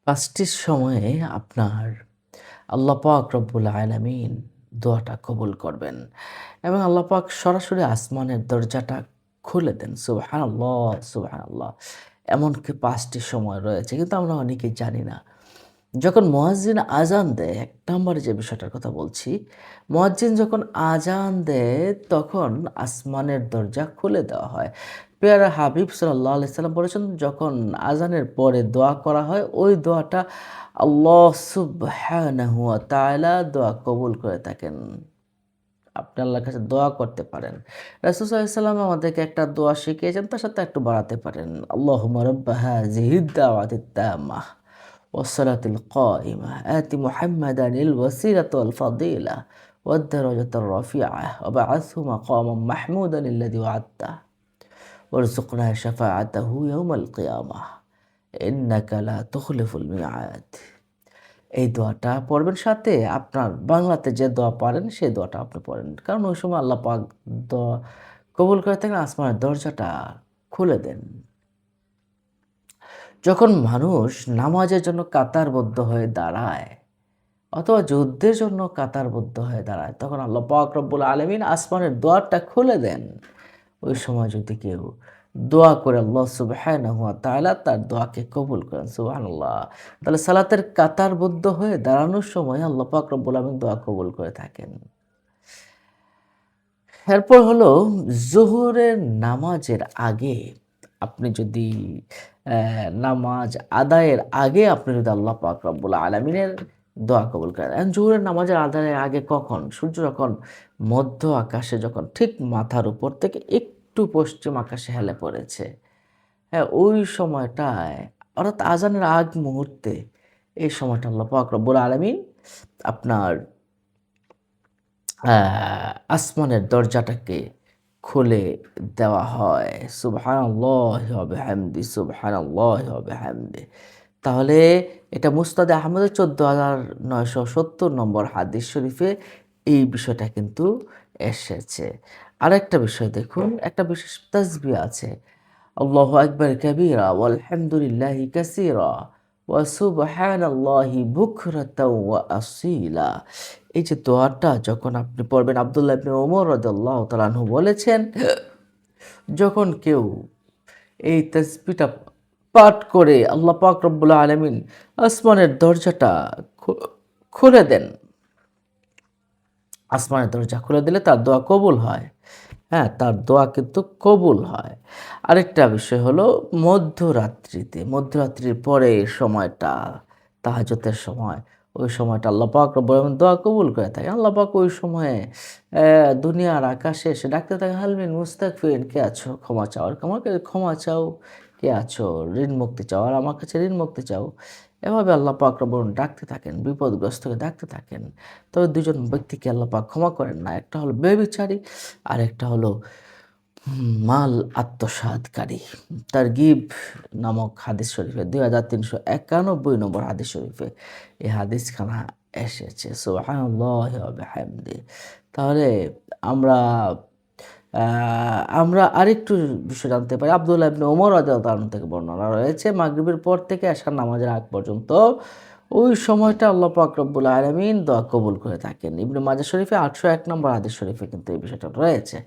৫টির সময়ে আপনার আল্লাহ পাক রব্বুল আলামিন দোয়াটা কবুল করবেন এবং আল্লাহ পাক সরাসরি আসমানের দরজাটা খুলে দেন। সুবহানাল্লাহ, সুবহানাল্লাহ। এমনকি ৫টি সময় রয়েছে কিন্তু আমরা অনেকেই জানি না। যখন মুয়াজ্জিন আযান দেয়, ১ নম্বরে যে বিষয়টার কথা বলছি, মুয়াজ্জিন যখন আযান দেয় তখন আসমানের দরজা খুলে দেওয়া হয়। পেয়ারা হাবিব সাল্লাল্লাহু আলাইহি সাল্লাম বলেছেন, যখন আযানের পরে দোয়া করা হয় ওই দোয়াটা আল্লাহ সুবহানাহু ওয়া তাআলা দোয়া কবুল করে থাকেন। আপনি আল্লাহর কাছে দোয়া করতে পারেন। রাসূল সাল্লাল্লাহু আলাইহি সাল্লাম আমাদেরকে একটা দোয়া শিখিয়েছেন, তার সাথে একটু বাড়াতে পারেন। আল্লাহুম্মা রাব্বা হাযিহিদ দাওয়াতিত তাম্মাহ ওয়াস-সালাতিল কাইমা আতি মুহাম্মাদানিল ওয়াসিলাতা ওয়াল ফাদিলা ওয়াদ-দারাজাতার রাফিআহ ওয়াবআথহু মাকামান মাহমুদান আল্লাযী ওয়া'আদতাহ ওয়ারযুকনা শাফাআতাহু ইয়াওমাল কিয়ামাহ ইন্নাকা লা তুখলিফুল মিআদ। এই দোয়াটা পড়বেন, সাথে আপনার বাংলাতে যে দোয়া পারেন সেই দোয়াটা আপনি পড়েন। কারণ ওই সময় আল্লাহ পাক দোয়া কবুল করে থাকেন, আসমানের দরজাটা খুলে দেন। যখন মানুষ নামাজের জন্য কাতারবদ্ধ হয়ে দাঁড়ায় অথবা যুদ্ধের জন্য কাতারবদ্ধ হয়ে দাঁড়ায়, তখন আল্লাহ পাক রব্বুল আলামিন আসমানের দোয়ারটা খুলে দেন। ওই সময় যদি কেউ দোয়া করে আল্লাহ সুবহানাহু ওয়া তাআলা তার দোয়াকে কবুল করেন। সুবহানাল্লাহ। তাহলে সালাতের কাতারবদ্ধ হয়ে দাঁড়ানোর সময় আল্লাহ পাক রব্বুল আলামিন দোয়া কবুল করে থাকেন। এরপর হলো যোহরের নামাজের আগে আপনি যদি নামাজ আদায়ের আগে আপনি যদি আল্লাহ পাক রব্বুল আলামিনের দোয়া কবুল করেন। এখন যোহরের নামাজের আদায়ের আগে কখন? সূর্য যখন মধ্য আকাশে যখন ঠিক মাথার উপর থেকে একটু পশ্চিম আকাশে হেলে পড়েছে। হ্যাঁ, ওই সময়টায় অর্থাৎ আজানের আগ মুহূর্তে এই সময়টা আল্লাহ পাক রব্বুল আলামিন আপনার আ আসমানের দরজাটাকে খুলে দেওয়া হয়। সুবহানাল্লাহি ওয়া বিহামদি, সুবহানাল্লাহি ওয়া বিহামদি। তাহলে এটা মুসনাদে আহমদের ১৪,৯৭০ নম্বর হাদিস শরীফে এই বিষয়টা কিন্তু এসেছে। আরেকটা বিষয় দেখুন, একটা বিশেষ তাসবিহ আছে। আল্লাহু আকবার কাবীরা ওয়ালহামদুলিল্লাহি কাসীরা ওয়া সুবহানাল্লাহি বুকরাতাও ওয়া আসীলা। এই যে দোয়াটা যখন আপনি পড়বেন, আব্দুল্লাহ ইবনে ওমর রাদিয়াল্লাহু তাআলা আনহু বলেছেন, যখন কেউ এই তাসবিহটা পাঠ করে আল্লাহ পাক রব্বুল আলামিন আসমানের দরজাটা খু খুলে দেন। আসমানের দরজা খুলে দিলে তার দোয়া কবুল হয়। হ্যাঁ, তার দোয়া কিন্তু কবুল হয়। আরেকটা বিষয় হলো মধ্যরাত্রির পরে এই সময়টা তাহাজ্জুদের সময়, ওই সময়টা আল্লাহ পাক রব্বুল আলামিন দোয়া কবুল করে থাকেন। আল্লাহ পাক ওই সময়ে দুনিয়ার আকাশে এসে ডাকতে থাকেন, হাল মিন মুস্তাগফিরিন, কে আছো ক্ষমা চাওয়ার? আমার কাছে ক্ষমা চাও। কে আছো ঋণ মুক্তি চাও? আর আমার কাছে ঋণ মুক্তি চাও। এভাবে আল্লাহ পাক রব্বুল আলামিন ডাকতে থাকেন, বিপদগ্রস্তকে ডাকতে থাকেন। তবে ২ জন ব্যক্তিকে আল্লাহ পাক ক্ষমা করেন না। একটা হলো ব্যভিচারী, আরেকটা হলো মাল আত্মসাৎকারী। তারগীব নামক হাদিস শরীফে ২৩৯১ নম্বর হাদিস শরীফে এই হাদিসখানা এসেছে। সুবহানাল্লাহি ওয়া বিহামদি। তাহলে আমরা আ আমরা আরেকটু বিষয় জানতে পারি। আব্দুল্লাহ ইবনে ওমর রাদিয়াল্লাহু আনহু থেকে বর্ণনা রয়েছে, মাগরিবের পর থেকে এশার নামাজের আগ পর্যন্ত ওই সময়টা আল্লাহ পাক রব্বুল আলামিন দোয়া কবুল করে থাকেন। ইবনে মাজাহ শরীফে ৮০১ নম্বর হাদিস শরীফে কিন্তু এই বিষয়টা রয়েছে।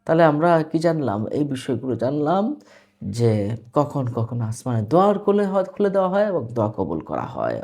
তাহলে আমরা কি জানলাম? এই বিষয়গুলো জানলাম যে কখন আসমানের দোয়ার খুলে দেওয়া হয় এবং দোয়া কবুল করা হয়।